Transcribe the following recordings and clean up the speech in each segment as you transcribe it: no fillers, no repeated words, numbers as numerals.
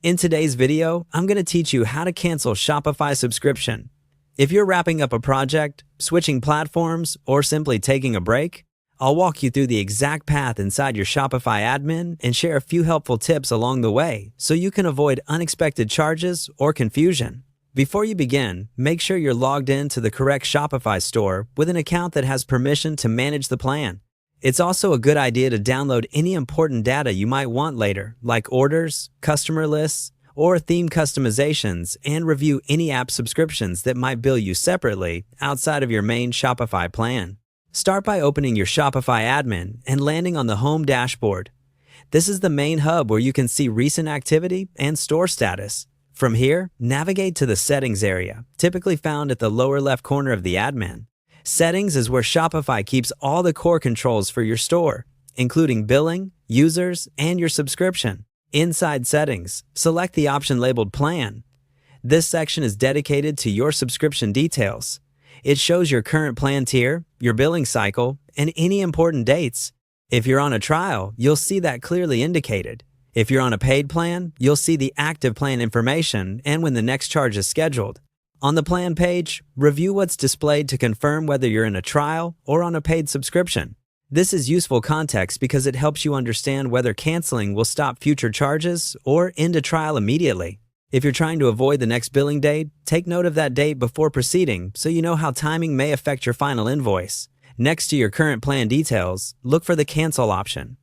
In today's video, I'm going to teach you how to cancel Shopify subscription. If you're wrapping up a project, switching platforms, or simply taking a break, I'll walk you through the exact path inside your Shopify admin and share a few helpful tips along the way so you can avoid unexpected charges or confusion. Before you begin, make sure you're logged in to the correct Shopify store with an account that has permission to manage the plan. It's also a good idea to download any important data you might want later, like orders, customer lists, or theme customizations, and review any app subscriptions that might bill you separately outside of your main Shopify plan. Start by opening your Shopify admin and landing on the home dashboard. This is the main hub where you can see recent activity and store status. From here, navigate to the Settings area, typically found at the lower left corner of the admin. Settings is where Shopify keeps all the core controls for your store, including billing, users, and your subscription. Inside Settings, select the option labeled Plan. This section is dedicated to your subscription details. It shows your current plan tier, your billing cycle, and any important dates. If you're on a trial, you'll see that clearly indicated. If you're on a paid plan, you'll see the active plan information and when the next charge is scheduled. On the plan page, review what's displayed to confirm whether you're in a trial or on a paid subscription. This is useful context because it helps you understand whether canceling will stop future charges or end a trial immediately. If you're trying to avoid the next billing date, take note of that date before proceeding so you know how timing may affect your final invoice. Next to your current plan details, look for the Cancel option.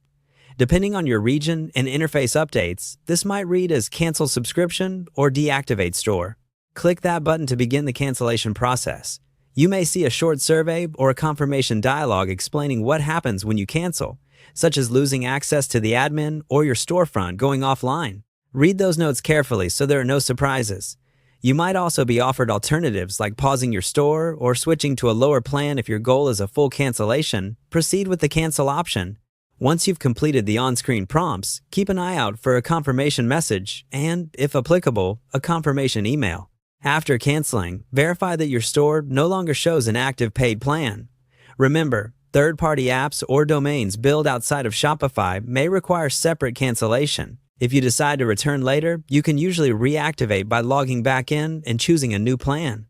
Depending on your region and interface updates, this might read as Cancel Subscription or Deactivate Store. Click that button to begin the cancellation process. You may see a short survey or a confirmation dialog explaining what happens when you cancel, such as losing access to the admin or your storefront going offline. Read those notes carefully so there are no surprises. You might also be offered alternatives like pausing your store or switching to a lower plan if your goal is a full cancellation. Proceed with the Cancel option. Once you've completed the on-screen prompts, keep an eye out for a confirmation message and, if applicable, a confirmation email. After canceling, verify that your store no longer shows an active paid plan. Remember, third-party apps or domains billed outside of Shopify may require separate cancellation. If you decide to return later, you can usually reactivate by logging back in and choosing a new plan.